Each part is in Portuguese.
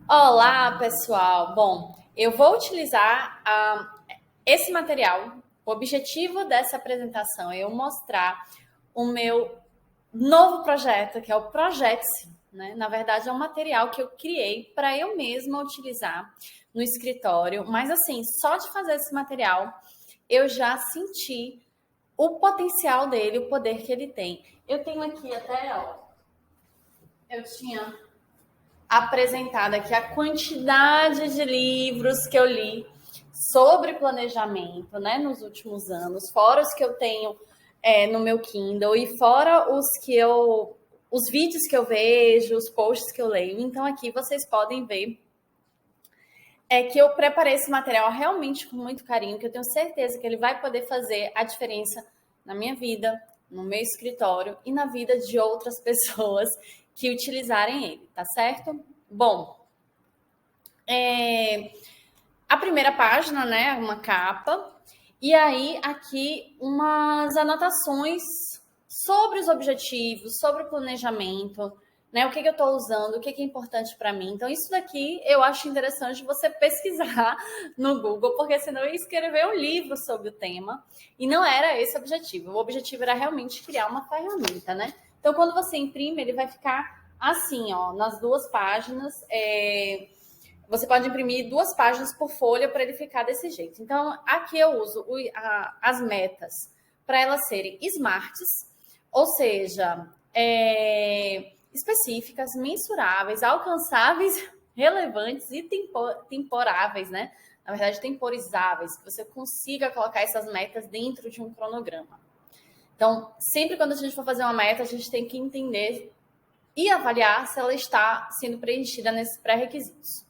Olá, pessoal. Bom, eu vou utilizar esse material. O objetivo dessa apresentação é eu mostrar o meu novo projeto, que é o Project-se, né? Na verdade, é um material que eu criei para eu mesma utilizar no escritório. Mas, assim, só de fazer esse material, eu já senti o potencial dele, o poder que ele tem. Eu tenho aqui até, ó, eu tinha apresentada aqui a quantidade de livros que eu li sobre planejamento, né, nos últimos anos, fora os que eu tenho no meu Kindle e fora os vídeos que eu vejo, os posts que eu leio. Então aqui vocês podem ver que eu preparei esse material realmente com muito carinho, que eu tenho certeza que ele vai poder fazer a diferença na minha vida, no meu escritório e na vida de outras pessoas que utilizarem ele, tá certo? Bom, a primeira página, né, uma capa, e aí aqui umas anotações sobre os objetivos, sobre o planejamento, né, o que eu estou usando, o que é importante para mim. Então, isso daqui eu acho interessante você pesquisar no Google, porque senão eu ia escrever um livro sobre o tema, e não era esse o objetivo. O objetivo era realmente criar uma ferramenta, né? Então, quando você imprime, ele vai ficar assim, ó, nas duas páginas. Você pode imprimir 2 páginas por folha para ele ficar desse jeito. Então, aqui eu uso as metas para elas serem smarts, ou seja, específicas, mensuráveis, alcançáveis, relevantes e temporáveis, né? Na verdade, temporizáveis, que você consiga colocar essas metas dentro de um cronograma. Então, sempre quando a gente for fazer uma meta, a gente tem que entender e avaliar se ela está sendo preenchida nesses pré-requisitos.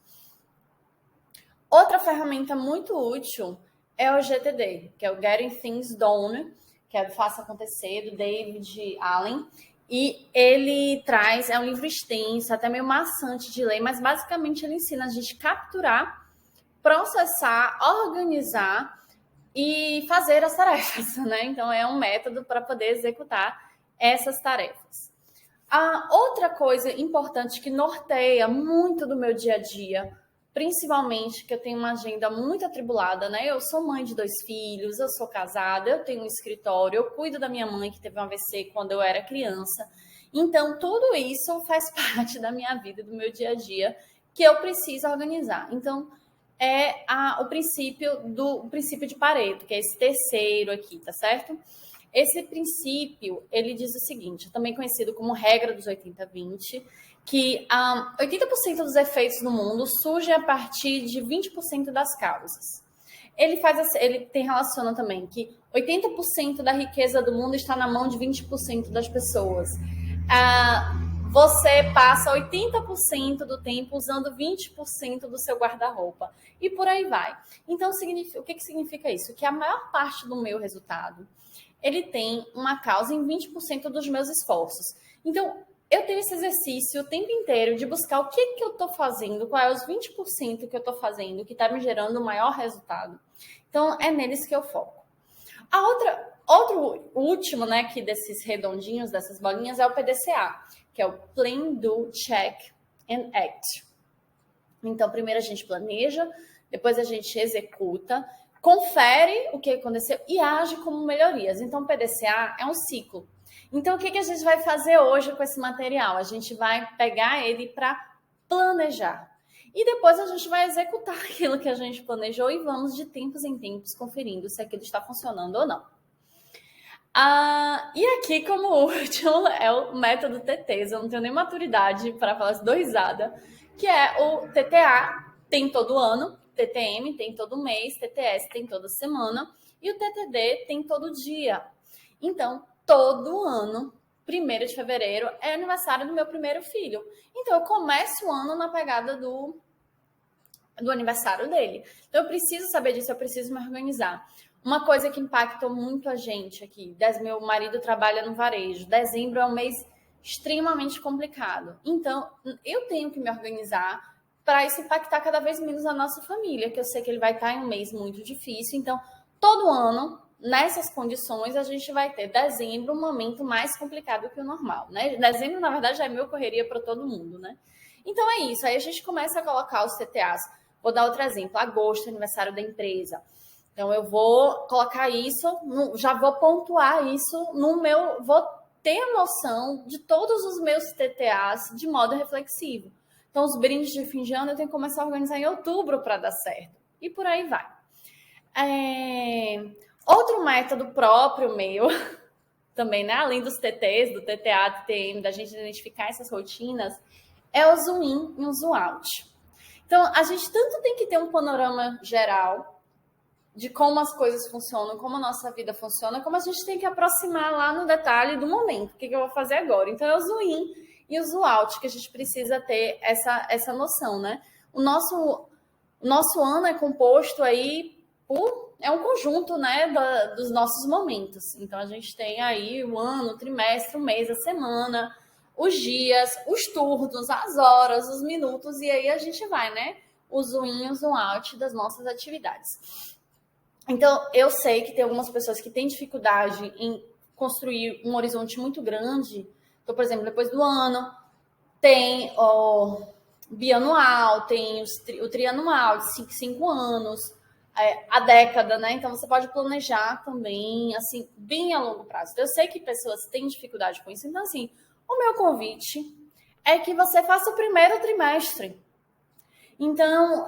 Outra ferramenta muito útil é o GTD, que é o Getting Things Done, que é do Faça Acontecer, do David Allen. E ele traz, é um livro extenso, até meio maçante de ler, mas basicamente ele ensina a gente capturar, processar, organizar e fazer as tarefas, né? Então é um método para poder executar essas tarefas. A outra coisa importante que norteia muito do meu dia a dia, principalmente que eu tenho uma agenda muito atribulada, né? Eu sou mãe de 2 filhos, eu sou casada, eu tenho um escritório, eu cuido da minha mãe que teve um AVC quando eu era criança. Então, tudo isso faz parte da minha vida, do meu dia a dia, que eu preciso organizar. Então, o princípio de Pareto, que é esse terceiro aqui, tá certo? Esse princípio, ele diz o seguinte, também conhecido como regra dos 80-20, que 80% dos efeitos no mundo surgem a partir de 20% das causas. Ele relaciona também que 80% da riqueza do mundo está na mão de 20% das pessoas. Você passa 80% do tempo usando 20% do seu guarda-roupa. E por aí vai. Então, o que significa isso? Que a maior parte do meu resultado ele tem uma causa em 20% dos meus esforços. Então, eu tenho esse exercício o tempo inteiro de buscar o que eu estou fazendo, qual é os 20% que eu estou fazendo, que está me gerando o maior resultado. Então, é neles que eu foco. Outro último, né, que desses redondinhos, dessas bolinhas, é o PDCA, que é o Plan, Do, Check and Act. Então, primeiro a gente planeja, depois a gente executa, confere o que aconteceu e age como melhorias. Então, o PDCA é um ciclo. Então, o que a gente vai fazer hoje com esse material? A gente vai pegar ele para planejar. E depois a gente vai executar aquilo que a gente planejou e vamos de tempos em tempos conferindo se aquilo está funcionando ou não. E aqui, como último, é o método TTs. Eu não tenho nem maturidade para falar, dou risada. Que é o TTA, tem todo ano, TTM tem todo mês, TTS tem toda semana e o TTD tem todo dia. Então, todo ano, 1º de fevereiro, é aniversário do meu primeiro filho. Então, eu começo o ano na pegada do aniversário dele. Então, eu preciso saber disso, eu preciso me organizar. Uma coisa que impactou muito a gente aqui, meu marido trabalha no varejo, dezembro é um mês extremamente complicado. Então, eu tenho que me organizar para isso impactar cada vez menos a nossa família, que eu sei que ele vai estar em um mês muito difícil. Então, todo ano, nessas condições, a gente vai ter dezembro um momento mais complicado que o normal, né? Dezembro, na verdade, já é meu correria para todo mundo, né? Então é isso, aí a gente começa a colocar os TTAs. Vou dar outro exemplo, agosto, aniversário da empresa. Então eu vou colocar isso, já vou pontuar isso no meu, vou ter a noção de todos os meus TTAs de modo reflexivo. Então os brindes de fim de ano eu tenho que começar a organizar em outubro para dar certo. E por aí vai. Outro método próprio meu, também, né? Além dos TTs, do TTA, do TM, da gente identificar essas rotinas, é o zoom in e o zoom out. Então, a gente tanto tem que ter um panorama geral de como as coisas funcionam, como a nossa vida funciona, como a gente tem que aproximar lá no detalhe do momento. O que eu vou fazer agora? Então, é o zoom in e o zoom out que a gente precisa ter essa noção, né? O nosso ano é composto aí é um conjunto, né, dos nossos momentos. Então, a gente tem aí o ano, o trimestre, o mês, a semana, os dias, os turnos, as horas, os minutos, e aí a gente vai, né, o zoom in e o zoom out das nossas atividades. Então, eu sei que tem algumas pessoas que têm dificuldade em construir um horizonte muito grande. Então, por exemplo, depois do ano, tem o bianual, tem o trianual, de 5 anos, a década, né? Então, você pode planejar também, assim, bem a longo prazo. Então, eu sei que pessoas têm dificuldade com isso. Então, assim, o meu convite é que você faça o primeiro trimestre. Então,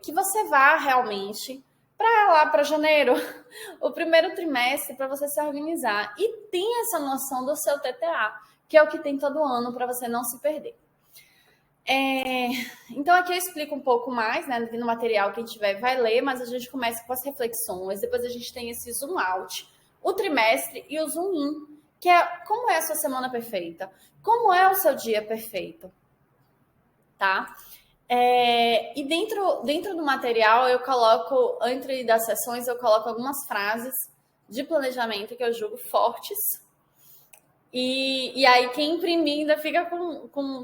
que você vá realmente para lá, para janeiro, o primeiro trimestre, para você se organizar. E tenha essa noção do seu TTA, que é o que tem todo ano, para você não se perder. Então, aqui eu explico um pouco mais, né? No material, quem tiver vai ler, mas a gente começa com as reflexões, depois a gente tem esse zoom out, o trimestre e o zoom in, que é como é a sua semana perfeita, como é o seu dia perfeito, tá? E dentro do material, eu coloco, entre das sessões, eu coloco algumas frases de planejamento que eu julgo fortes. E aí, quem imprimir ainda fica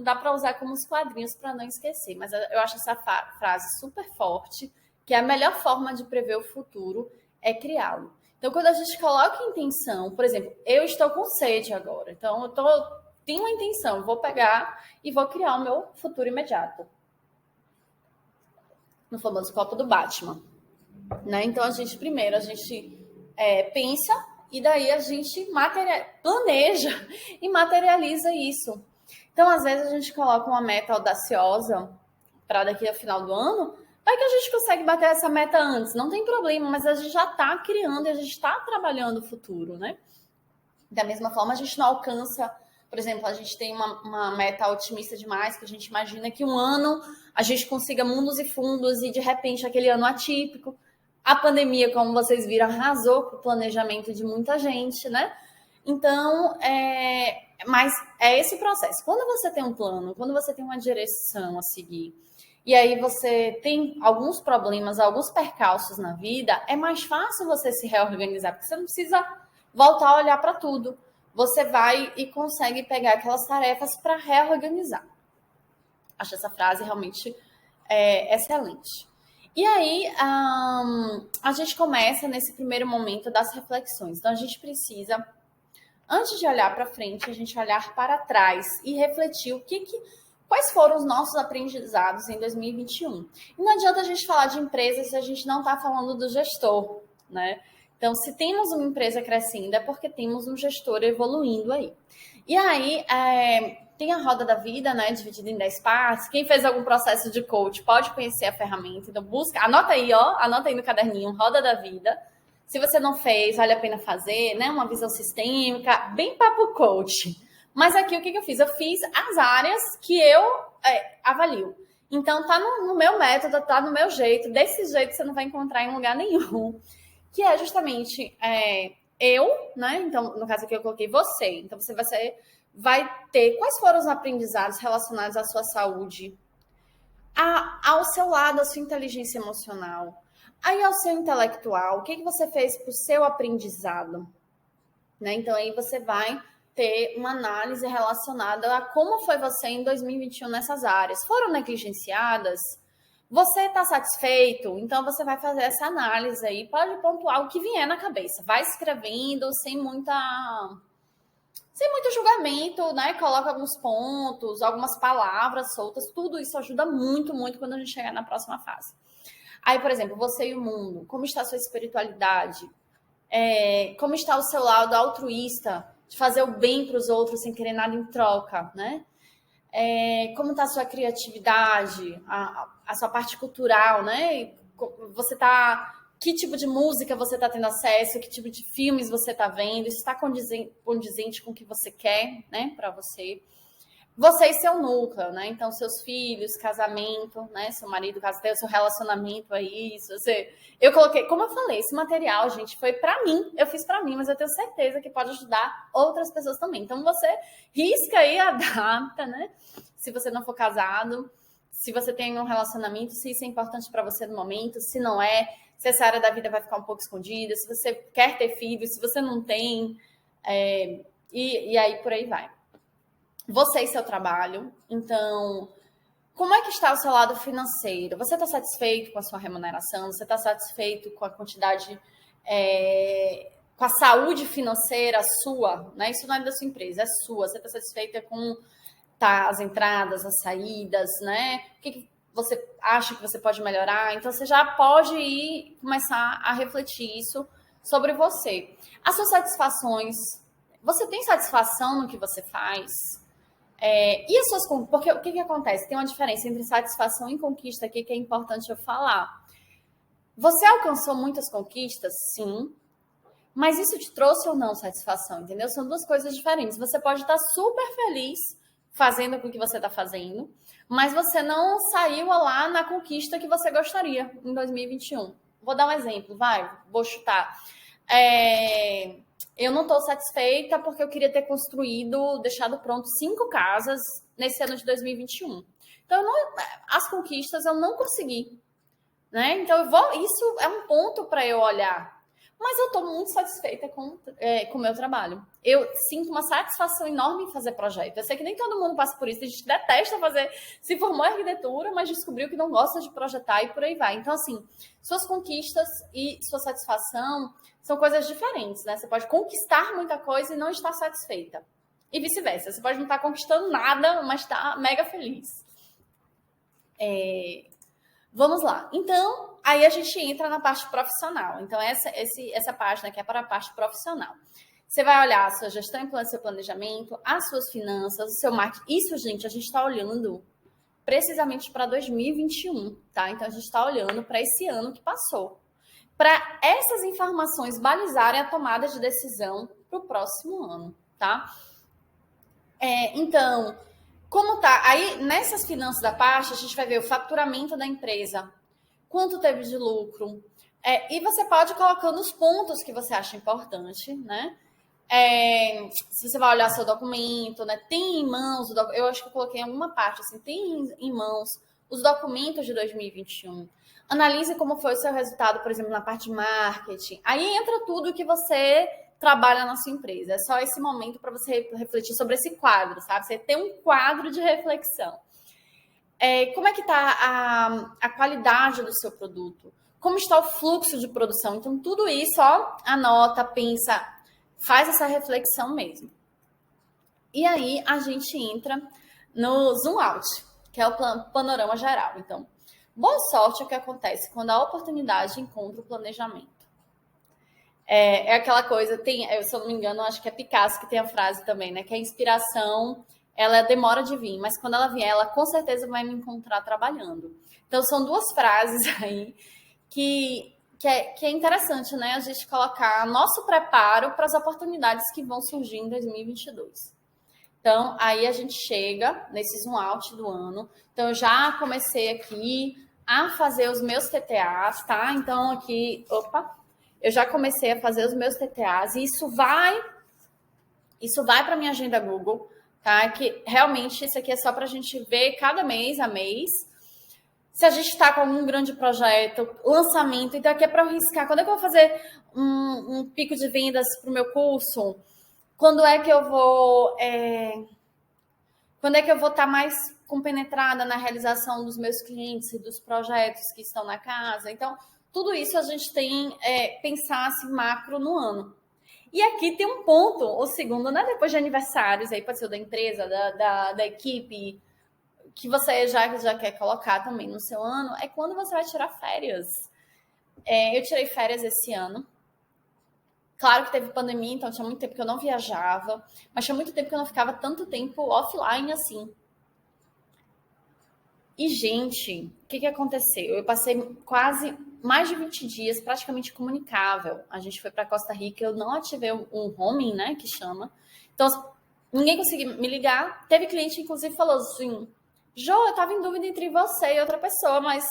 dá para usar como uns quadrinhos para não esquecer. Mas eu acho essa frase super forte, que a melhor forma de prever o futuro é criá-lo. Então, quando a gente coloca intenção, por exemplo, eu estou com sede agora, então tenho uma intenção, vou pegar e vou criar o meu futuro imediato. No famoso copo do Batman, né? Então a gente pensa e daí a gente planeja e materializa isso. Então às vezes a gente coloca uma meta audaciosa para daqui ao final do ano, vai que a gente consegue bater essa meta antes, não tem problema, mas a gente já está criando e a gente está trabalhando o futuro, né? Da mesma forma a gente não alcança. Por exemplo, a gente tem uma meta otimista demais, que a gente imagina que um ano a gente consiga mundos e fundos e, de repente, aquele ano atípico. A pandemia, como vocês viram, arrasou com o planejamento de muita gente, né? Então, mas é esse processo. Quando você tem um plano, quando você tem uma direção a seguir, e aí você tem alguns problemas, alguns percalços na vida, é mais fácil você se reorganizar, porque você não precisa voltar a olhar para tudo. Você vai e consegue pegar aquelas tarefas para reorganizar. Acho essa frase realmente excelente. E aí, a gente começa nesse primeiro momento das reflexões. Então, a gente precisa, antes de olhar para frente, a gente olhar para trás e refletir quais foram os nossos aprendizados em 2021. E não adianta a gente falar de empresa se a gente não está falando do gestor, né? Então, se temos uma empresa crescendo, é porque temos um gestor evoluindo aí. E aí, tem a roda da vida, né, dividida em 10 partes. Quem fez algum processo de coach pode conhecer a ferramenta. Então, anota aí no caderninho, roda da vida. Se você não fez, vale a pena fazer, né? Uma visão sistêmica, bem papo coach. Mas aqui, o que eu fiz? Eu fiz as áreas que eu avalio. Então, tá no meu método, tá no meu jeito. Desse jeito, você não vai encontrar em lugar nenhum. Que é justamente eu, né? Então, no caso aqui, eu coloquei você. Então, você vai ter quais foram os aprendizados relacionados à sua saúde, ao seu lado, à sua inteligência emocional, aí ao seu intelectual, o que você fez para o seu aprendizado, né? Então, aí você vai ter uma análise relacionada a como foi você em 2021 nessas áreas. Foram negligenciadas? Você está satisfeito? Então, você vai fazer essa análise aí, pode pontuar o que vier na cabeça. Vai escrevendo sem sem muito julgamento, né? Coloca alguns pontos, algumas palavras soltas, tudo isso ajuda muito, muito quando a gente chegar na próxima fase. Aí, por exemplo, você e o mundo, como está a sua espiritualidade? Como está o seu lado altruísta, de fazer o bem para os outros sem querer nada em troca, né? Como está a sua criatividade, a sua parte cultural, né? Você tá... Que tipo de música você está tendo acesso, que tipo de filmes você está vendo, isso está condizente com o que você quer, né, para você. Você e seu núcleo, né? Então, seus filhos, casamento, né? Seu marido, caso tenha o seu relacionamento aí, se você... Eu coloquei, como eu falei, esse material, gente, foi para mim, eu fiz para mim, mas eu tenho certeza que pode ajudar outras pessoas também. Então, você risca aí, adapta, né? Se você não for casado, se você tem um relacionamento, se isso é importante para você no momento, se não é, se essa área da vida vai ficar um pouco escondida, se você quer ter filhos, se você não tem, e aí por aí vai. Você e seu trabalho. Então, como é que está o seu lado financeiro? Você está satisfeito com a sua remuneração? Você está satisfeito com a quantidade, com a saúde financeira sua? Né? Isso não é da sua empresa, é sua. Você está satisfeita com as entradas, as saídas, né? O que você acha que você pode melhorar? Então, você já pode começar a refletir isso sobre você. As suas satisfações. Você tem satisfação no que você faz? E as suas... Porque o que acontece? Tem uma diferença entre satisfação e conquista aqui que é importante eu falar. Você alcançou muitas conquistas? Sim. Mas isso te trouxe ou não satisfação, entendeu? São duas coisas diferentes. Você pode estar super feliz fazendo o que você está fazendo, mas você não saiu lá na conquista que você gostaria em 2021. Vou dar um exemplo, vou chutar. Eu não estou satisfeita porque eu queria ter deixado pronto 5 casas nesse ano de 2021. Então, as conquistas eu não consegui, né? Então, isso é um ponto para eu olhar. Mas eu estou muito satisfeita com o meu trabalho. Eu sinto uma satisfação enorme em fazer projeto. Eu sei que nem todo mundo passa por isso. A gente detesta fazer... Se formou em arquitetura, mas descobriu que não gosta de projetar e por aí vai. Então, assim, suas conquistas e sua satisfação são coisas diferentes, né? Você pode conquistar muita coisa e não estar satisfeita. E vice-versa. Você pode não estar conquistando nada, mas estar mega feliz. Vamos lá. Então, aí a gente entra na parte profissional. Então, essa página aqui é para a parte profissional. Você vai olhar a sua gestão e seu planejamento, as suas finanças, o seu marketing. Isso, gente, a gente está olhando precisamente para 2021, tá? Então, a gente está olhando para esse ano que passou. Para essas informações balizarem a tomada de decisão para o próximo ano, tá? Então... Como tá? Aí, nessas finanças da parte, a gente vai ver o faturamento da empresa, quanto teve de lucro, e você pode ir colocando os pontos que você acha importante, né? Se você vai olhar seu documento, né? Tem em mãos, eu acho que eu coloquei em alguma parte, assim, tem em mãos os documentos de 2021. Analise como foi o seu resultado, por exemplo, na parte de marketing. Aí entra tudo que você trabalha na sua empresa. É só esse momento para você refletir sobre esse quadro, sabe? Você tem um quadro de reflexão. Como é que está a qualidade do seu produto? Como está o fluxo de produção? Então, tudo isso, anota, pensa, faz essa reflexão mesmo. E aí, a gente entra no zoom out, que é o panorama geral. Então, boa sorte é o que acontece quando a oportunidade encontra o planejamento. É aquela coisa, se eu não me engano, acho que é Picasso que tem a frase também, né? Que a inspiração, ela demora de vir, mas quando ela vier, ela com certeza vai me encontrar trabalhando. Então, são duas frases aí que é interessante, né? A gente colocar nosso preparo para as oportunidades que vão surgir em 2022. Então, aí a gente chega nesse zoom out do ano. Então, eu já comecei aqui a fazer os meus TTAs, tá? Então, aqui... Eu já comecei a fazer os meus TTAs e isso vai para minha agenda Google, tá? Que realmente isso aqui é só para a gente ver cada mês a mês. Se a gente está com algum grande projeto, lançamento, então aqui é para eu riscar. Quando é que eu vou fazer um pico de vendas para o meu curso? Quando é que eu vou estar mais compenetrada na realização dos meus clientes e dos projetos que estão na casa? Então, tudo isso a gente tem pensar assim, macro no ano. E aqui tem um ponto, o segundo, né? Depois de aniversários, aí pode ser o da empresa, da equipe, que você já quer colocar também no seu ano, é quando você vai tirar férias. Eu tirei férias esse ano. Claro que teve pandemia, então tinha muito tempo que eu não viajava, mas tinha muito tempo que eu não ficava tanto tempo offline assim. E, gente, o que aconteceu? Eu passei quase mais de 20 dias praticamente comunicável. A gente foi para Costa Rica, eu não ativei o roaming, né, que chama. Então, ninguém conseguia me ligar. Teve cliente, inclusive, falou assim, Jô, eu estava em dúvida entre você e outra pessoa, mas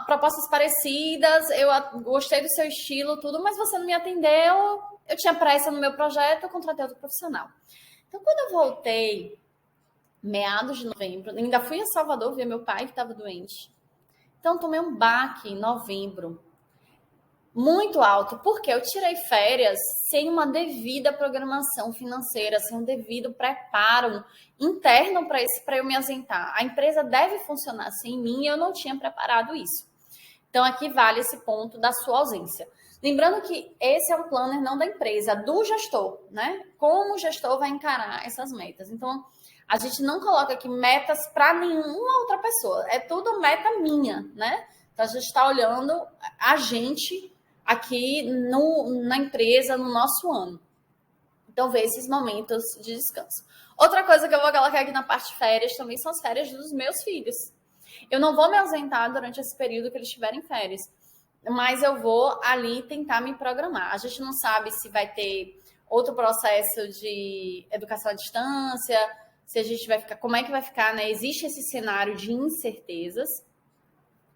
propostas parecidas, eu gostei do seu estilo, tudo, mas você não me atendeu, eu tinha pressa no meu projeto, eu contratei outro profissional. Então, quando eu voltei meados de novembro, ainda fui a Salvador ver meu pai que estava doente. Então, tomei um baque em novembro muito alto, porque eu tirei férias sem uma devida programação financeira, sem um devido preparo interno para eu me ausentar. A empresa deve funcionar sem mim e eu não tinha preparado isso. Então, aqui vale esse ponto da sua ausência. Lembrando que esse é um planner não da empresa, do gestor, né? Como o gestor vai encarar essas metas. Então, a gente não coloca aqui metas para nenhuma outra pessoa. É tudo meta minha, né? Então, a gente está olhando a gente aqui na empresa, no nosso ano. Então, ver esses momentos de descanso. Outra coisa que eu vou colocar aqui na parte de férias também são as férias dos meus filhos. Eu não vou me ausentar durante esse período que eles estiverem férias, mas eu vou ali tentar me programar. A gente não sabe se vai ter outro processo de educação à distância, se a gente vai ficar, como é que vai ficar, né? Existe esse cenário de incertezas,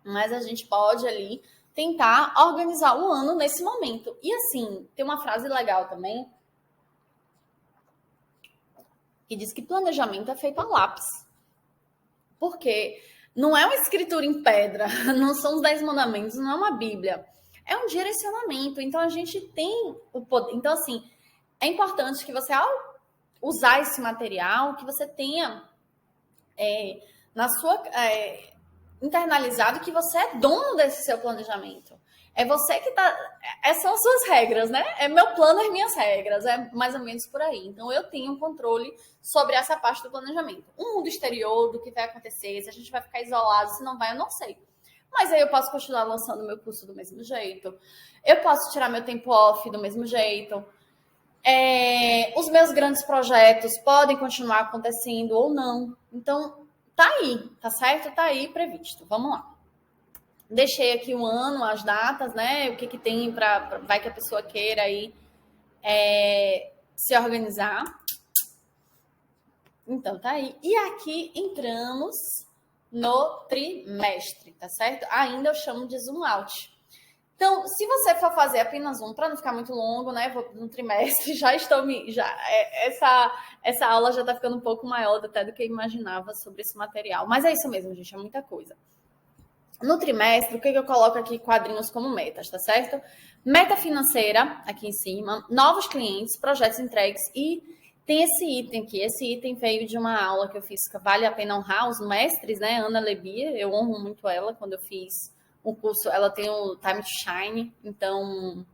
mas a gente pode ali tentar organizar o ano nesse momento. E assim, tem uma frase legal também, que diz que planejamento é feito a lápis. Porque não é uma escritura em pedra, não são os 10 mandamentos, não é uma Bíblia. É um direcionamento. Então, a gente tem o poder. Então, assim, é importante que você, ao usar esse material, que você tenha na sua internalizado que você é dono desse seu planejamento. É você que tá. São as suas regras, né? É meu plano, as minhas regras. É mais ou menos por aí. Então, eu tenho um controle sobre essa parte do planejamento. O mundo exterior, do que vai acontecer, se a gente vai ficar isolado, se não vai, eu não sei. Mas aí eu posso continuar lançando meu curso do mesmo jeito. Eu posso tirar meu tempo off do mesmo jeito. Os meus grandes projetos podem continuar acontecendo ou não. Então, tá aí, tá certo? Tá aí previsto. Vamos lá. Deixei aqui um ano, as datas, né? O que tem para vai que a pessoa queira aí se organizar. Então, tá aí. E aqui entramos no trimestre, tá certo? Ainda eu chamo de zoom out. Então, se você for fazer apenas um, para não ficar muito longo, né? Vou no trimestre, essa aula já tá ficando um pouco maior até do que eu imaginava sobre esse material. Mas é isso mesmo, gente, é muita coisa. No trimestre, o que eu coloco aqui quadrinhos como metas, tá certo? Meta financeira, aqui em cima, novos clientes, projetos entregues e tem esse item aqui. Esse item veio de uma aula que eu fiz, que vale a pena honrar os mestres, né? Ana Lebia, eu honro muito ela quando eu fiz um curso. Ela tem o Time to Shine, então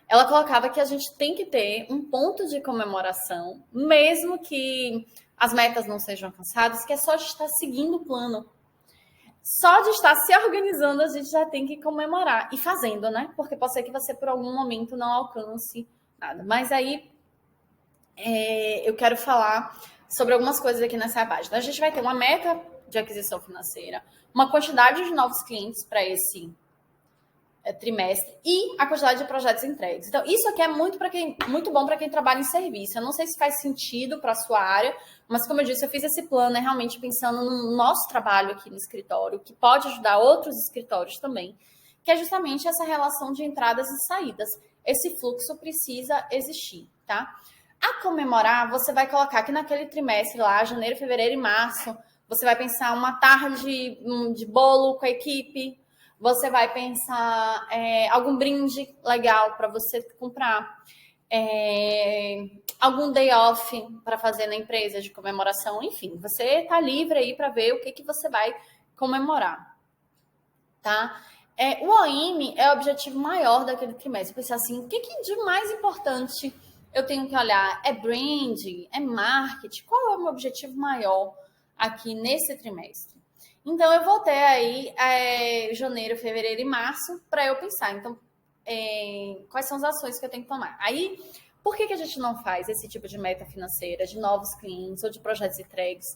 ela colocava que a gente tem que ter um ponto de comemoração, mesmo que as metas não sejam alcançadas, que é só de estar seguindo o plano. Só de estar se organizando, a gente já tem que comemorar. E fazendo, né? Porque pode ser que você, por algum momento, não alcance nada. Mas aí, eu quero falar sobre algumas coisas aqui nessa página. A gente vai ter uma meta de aquisição financeira, uma quantidade de novos clientes para esse trimestre e a quantidade de projetos entregues. Então, isso aqui é muito bom para quem trabalha em serviço. Eu não sei se faz sentido para a sua área, mas como eu disse, eu fiz esse plano realmente pensando no nosso trabalho aqui no escritório, que pode ajudar outros escritórios também, que é justamente essa relação de entradas e saídas. Esse fluxo precisa existir, tá? A comemorar, você vai colocar aqui naquele trimestre lá, janeiro, fevereiro e março, você vai pensar uma tarde de bolo com a equipe, você vai pensar algum brinde legal para você comprar, algum day off para fazer na empresa de comemoração, enfim, você está livre aí para ver o que você vai comemorar, tá? o OIM é o objetivo maior daquele trimestre. Pensar assim, o que de mais importante eu tenho que olhar? É branding? É marketing? Qual é o meu objetivo maior aqui nesse trimestre? Então, eu vou ter aí janeiro, fevereiro e março para eu pensar. Então, quais são as ações que eu tenho que tomar? Aí, por que a gente não faz esse tipo de meta financeira de novos clientes ou de projetos entregues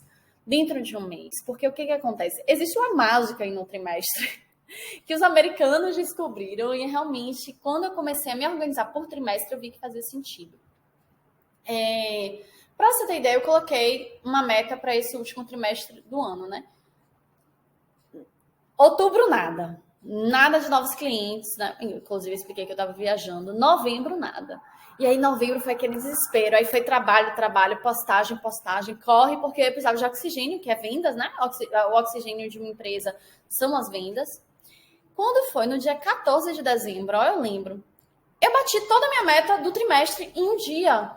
dentro de um mês? Porque o que acontece? Existe uma mágica aí no trimestre que os americanos descobriram e realmente, quando eu comecei a me organizar por trimestre, eu vi que fazia sentido. Para você ter ideia, eu coloquei uma meta para esse último trimestre do ano, né? Outubro, nada. Nada de novos clientes, né? Inclusive, eu expliquei que eu estava viajando. Novembro, nada. E aí, novembro foi aquele desespero. Aí foi trabalho, postagem, corre, porque eu precisava de oxigênio, que é vendas, né? O oxigênio de uma empresa são as vendas. Quando foi no dia 14 de dezembro, eu lembro, eu bati toda a minha meta do trimestre em um dia.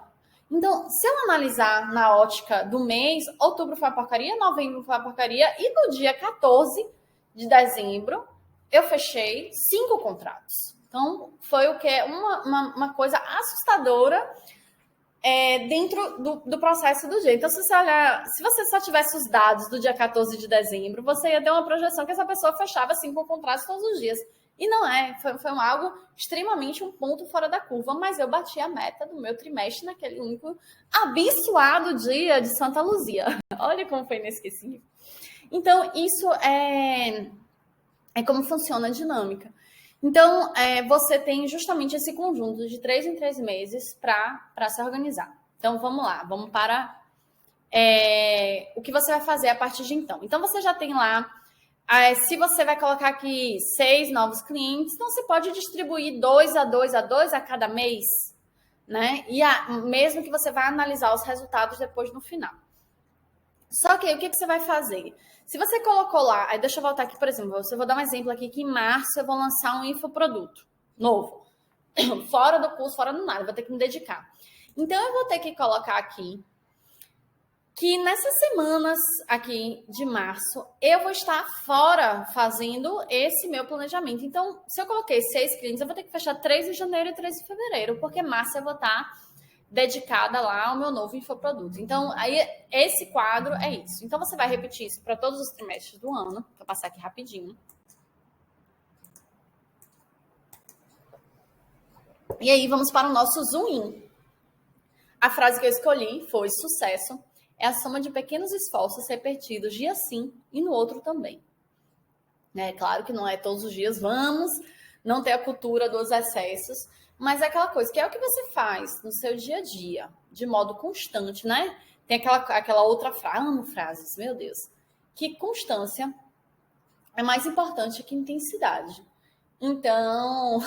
Então, se eu analisar na ótica do mês, outubro foi uma porcaria, novembro foi uma porcaria, e no dia 14 de dezembro, eu fechei 5 contratos. Então, foi o que é uma coisa assustadora dentro do processo do dia. Então, se você olhar, se você só tivesse os dados do dia 14 de dezembro, você ia ter uma projeção que essa pessoa fechava 5 contratos todos os dias. E não foi algo extremamente um ponto fora da curva, mas eu bati a meta do meu trimestre naquele único abençoado dia de Santa Luzia. Olha como foi inesquecível. Então, isso é como funciona a dinâmica. Então, você tem justamente esse conjunto de 3 em 3 meses para se organizar. Então, vamos lá, vamos para o que você vai fazer a partir de então. Então, você já tem lá, se você vai colocar aqui 6 novos clientes, então você pode distribuir 2 a cada mês, né? E mesmo que você vai analisar os resultados depois no final. Só que aí, o que você vai fazer? Se você colocou lá, aí deixa eu voltar aqui, por exemplo, eu vou dar um exemplo aqui, que em março eu vou lançar um infoproduto novo. Fora do curso, fora do nada, vou ter que me dedicar. Então, eu vou ter que colocar aqui que nessas semanas aqui de março, eu vou estar fora fazendo esse meu planejamento. Então, se eu coloquei 6 clientes, eu vou ter que fechar 3 em janeiro e 3 em fevereiro, porque março eu vou estar dedicada lá ao meu novo infoproduto. Então, aí esse quadro é isso. Então, você vai repetir isso para todos os trimestres do ano. Vou passar aqui rapidinho. E aí, vamos para o nosso zoom in. A frase que eu escolhi foi: sucesso é a soma de pequenos esforços repetidos dia sim e no outro também. Claro que não é todos os dias, vamos não ter a cultura dos excessos, mas é aquela coisa que é o que você faz no seu dia a dia, de modo constante, né? Tem aquela outra frase, amo frases, meu Deus, que constância é mais importante que intensidade. Então,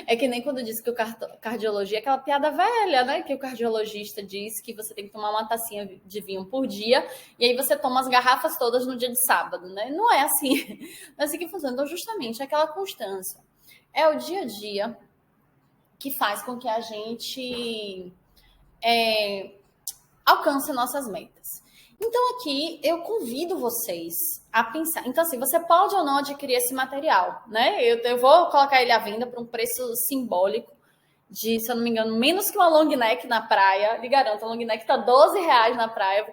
é que nem quando diz que o cardiologia é aquela piada velha, né? Que o cardiologista diz que você tem que tomar uma tacinha de vinho por dia e aí você toma as garrafas todas no dia de sábado, né? Não é assim. Não é assim que funciona. Então, justamente, aquela constância. É o dia a dia que faz com que a gente alcance nossas metas. Então, aqui, eu convido vocês a pensar. Então, assim, você pode ou não adquirir esse material, né? Eu vou colocar ele à venda por um preço simbólico de, se eu não me engano, menos que uma long neck na praia. Lhe garanto, a long neck tá R$12 na praia.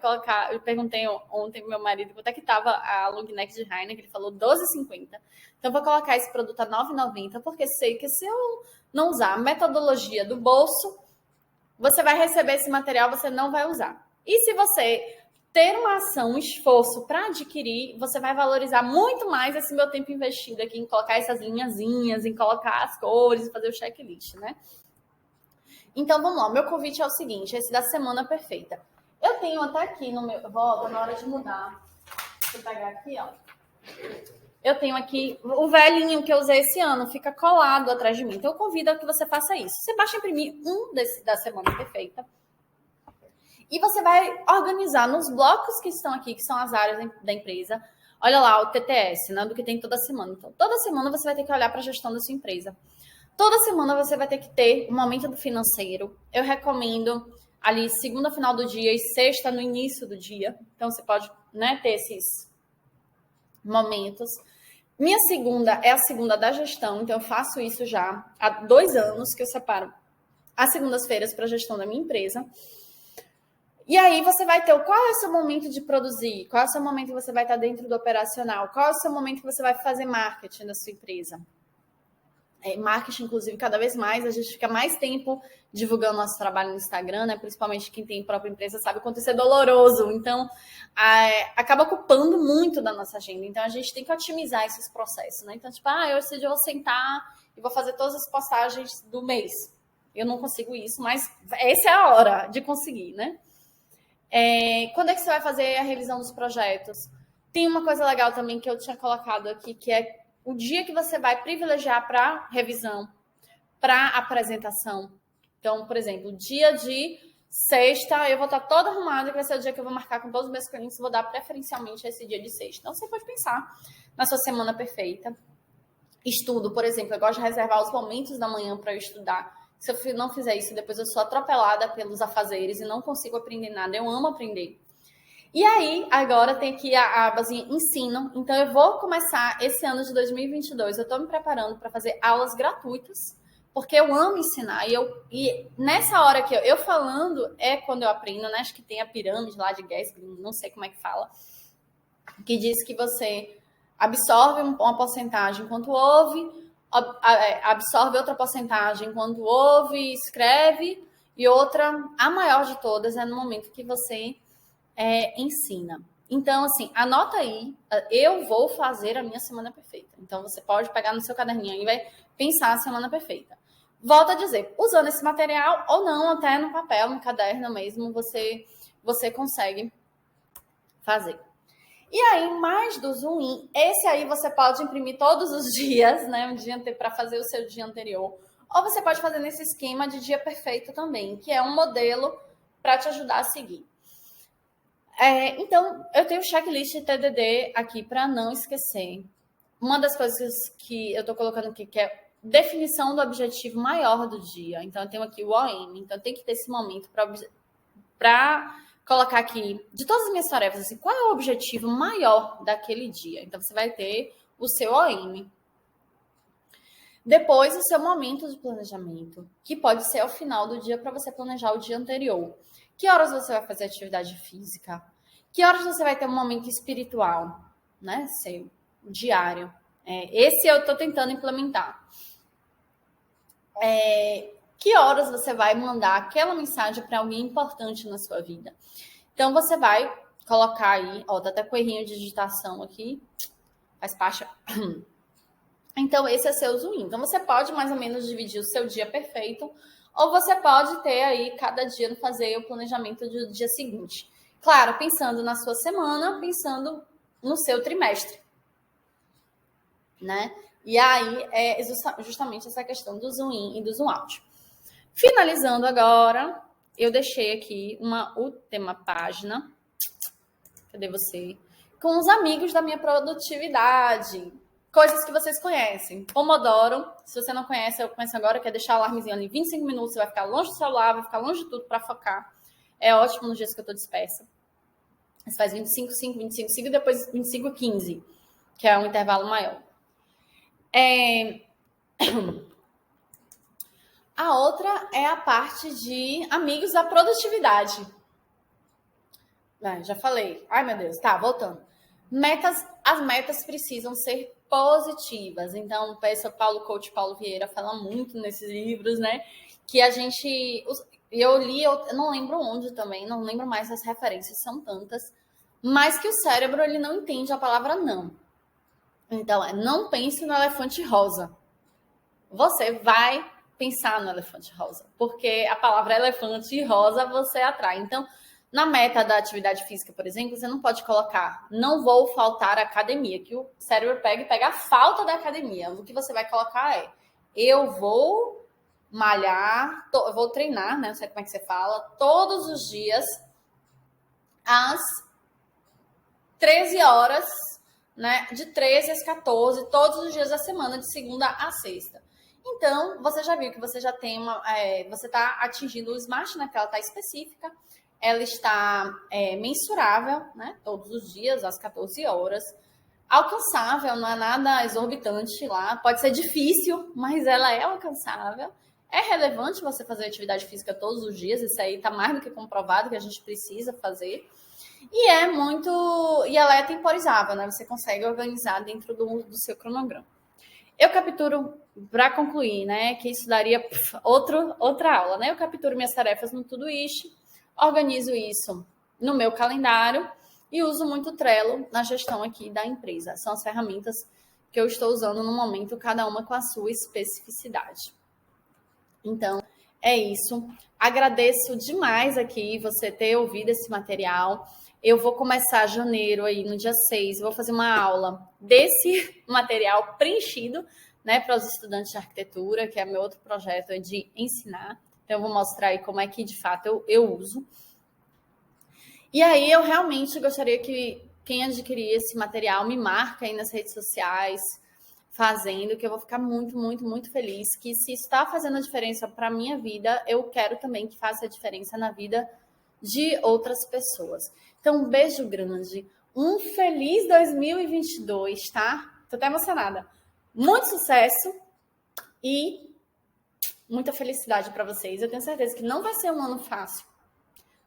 Eu perguntei ontem pro meu marido quanto é que tava a long neck de Heineken, ele falou R$12,50. Então, eu vou colocar esse produto a R$9,90, porque sei que se eu não usar a metodologia do bolso, você vai receber esse material, você não vai usar. E se você ter uma ação, um esforço para adquirir, você vai valorizar muito mais esse meu tempo investido aqui em colocar essas linhazinhas, em colocar as cores, fazer o checklist, né? Então, vamos lá. Meu convite é o seguinte, esse da semana perfeita. Eu tenho até aqui no meu... Volta, na hora de mudar. Deixa eu pegar aqui, ó. Eu tenho aqui o velhinho que eu usei esse ano, fica colado atrás de mim. Então, eu convido a que você faça isso. Você basta imprimir um da semana perfeita. E você vai organizar nos blocos que estão aqui, que são as áreas da empresa. Olha lá, o TTS, né, do que tem toda semana. Então, toda semana você vai ter que olhar para a gestão da sua empresa. Toda semana você vai ter que ter um momento do financeiro. Eu recomendo ali segunda, final do dia, e sexta, no início do dia. Então, você pode, né, ter esses momentos. Minha segunda é a segunda da gestão, então eu faço isso já há 2 anos que eu separo as segundas-feiras para a gestão da minha empresa. E aí você vai ter qual é o seu momento de produzir, qual é o seu momento que você vai estar dentro do operacional, qual é o seu momento que você vai fazer marketing da sua empresa. Marketing, inclusive, cada vez mais, a gente fica mais tempo divulgando nosso trabalho no Instagram, né? Principalmente quem tem própria empresa sabe o quanto isso é doloroso. Então, acaba ocupando muito da nossa agenda. Então, a gente tem que otimizar esses processos, né? Então, tipo, hoje eu vou sentar e vou fazer todas as postagens do mês. Eu não consigo isso, mas essa é a hora de conseguir, né? Quando é que você vai fazer a revisão dos projetos? Tem uma coisa legal também que eu tinha colocado aqui, que é o dia que você vai privilegiar para revisão, para apresentação. Então, por exemplo, dia de sexta, eu vou estar toda arrumada, que vai ser o dia que eu vou marcar com todos os meus clientes, vou dar preferencialmente esse dia de sexta. Então, você pode pensar na sua semana perfeita. Estudo, por exemplo, eu gosto de reservar os momentos da manhã para eu estudar. Se eu não fizer isso, depois eu sou atropelada pelos afazeres e não consigo aprender nada. Eu amo aprender. E aí, agora tem aqui a abazinha ensino. Então, eu vou começar esse ano de 2022. Eu estou me preparando para fazer aulas gratuitas, porque eu amo ensinar. E nessa hora que eu falando é quando eu aprendo, né? Acho que tem a pirâmide lá de Gatsby, não sei como é que fala, que diz que você absorve uma porcentagem enquanto ouve, absorve outra porcentagem enquanto ouve, escreve, e outra, a maior de todas, é no momento que você ensina. Então, assim, anota aí, eu vou fazer a minha semana perfeita. Então, você pode pegar no seu caderninho e vai pensar a semana perfeita. Volto a dizer, usando esse material ou não, até no papel, no caderno mesmo, você consegue fazer. E aí, mais do Zoom, esse aí você pode imprimir todos os dias, né? Um dia para fazer o seu dia anterior. Ou você pode fazer nesse esquema de dia perfeito também, que é um modelo para te ajudar a seguir. Então, eu tenho checklist de TDD aqui para não esquecer. Uma das coisas que eu estou colocando aqui, que é definição do objetivo maior do dia. Então, eu tenho aqui o OM. Então, tem que ter esse momento para colocar aqui, de todas as minhas tarefas, assim, qual é o objetivo maior daquele dia. Então, você vai ter o seu OM. Depois, o seu momento de planejamento, que pode ser ao final do dia para você planejar o dia anterior. Que horas você vai fazer atividade física? Que horas você vai ter um momento espiritual, né? Seu diário. Esse eu estou tentando implementar. Que horas você vai mandar aquela mensagem para alguém importante na sua vida? Então, você vai colocar aí, tá até com errinho de digitação aqui, faz parte. Então, esse é seu zoom. Então, você pode mais ou menos dividir o seu dia perfeito, ou você pode ter aí, cada dia, fazer o planejamento do dia seguinte. Claro, pensando na sua semana, pensando no seu trimestre, né? E aí, é justamente essa questão do zoom in e do zoom out. Finalizando agora, eu deixei aqui uma última página. Cadê você? Com os amigos da minha produtividade. Coisas que vocês conhecem. Pomodoro, se você não conhece, eu começo agora, que é deixar o alarmezinho ali 25 minutos, você vai ficar longe do celular, vai ficar longe de tudo para focar. É ótimo nos dias que eu tô dispersa. Você faz 25, 5, 25, 5 e depois 25, 15, que é um intervalo maior. A outra é a parte de amigos da produtividade. Já falei. Ai, meu Deus. Tá, voltando. As metas precisam ser positivas. Então, o coach Paulo Vieira fala muito nesses livros, né? Que a gente... Eu li, eu não lembro onde também, não lembro mais as referências, são tantas. Mas que o cérebro, ele não entende a palavra não. Então, não pense no elefante rosa. Você vai pensar no elefante rosa. Porque a palavra elefante e rosa você atrai. Então, na meta da atividade física, por exemplo, você não pode colocar não vou faltar à academia, que o cérebro pega a falta da academia. O que você vai colocar é eu vou malhar, eu vou treinar, né? Não sei como é que você fala, todos os dias às 13 horas, né? De 13 às 14, todos os dias da semana, de segunda a sexta. Então, você já viu que você já tem você está atingindo o SMART, né? Que ela está específica. Ela está mensurável, né? Todos os dias, às 14 horas. alcançável, não é nada exorbitante lá. Pode ser difícil, mas ela é alcançável. É relevante você fazer atividade física todos os dias, isso aí está mais do que comprovado que a gente precisa fazer. E é muito. E ela é temporizável, né? Você consegue organizar dentro do seu cronograma. Eu capturo, para concluir, né? Que isso daria outra aula, né? Eu capturo minhas tarefas no Todoist, organizo isso no meu calendário e uso muito o Trello na gestão aqui da empresa. São as ferramentas que eu estou usando no momento, cada uma com a sua especificidade. Então, é isso. Agradeço demais aqui você ter ouvido esse material. Eu vou começar janeiro aí, no dia 6, vou fazer uma aula desse material preenchido, né, para os estudantes de arquitetura, que é meu outro projeto de ensinar. Então, eu vou mostrar aí como é que, de fato, eu uso. E aí, eu realmente gostaria que quem adquirir esse material me marque aí nas redes sociais, fazendo, que eu vou ficar muito, muito, muito feliz, que se está fazendo a diferença para a minha vida, eu quero também que faça a diferença na vida de outras pessoas. Então, um beijo grande, um feliz 2022, tá? Tô até emocionada. Muito sucesso e muita felicidade para vocês. Eu tenho certeza que não vai ser um ano fácil,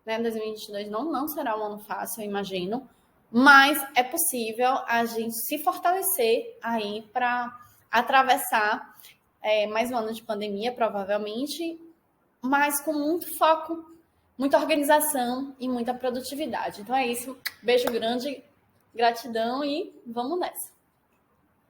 né? 2022 não será um ano fácil, eu imagino, mas é possível a gente se fortalecer aí para atravessar mais um ano de pandemia, provavelmente, mas com muito foco, muita organização e muita produtividade. Então é isso. Beijo grande, gratidão e vamos nessa.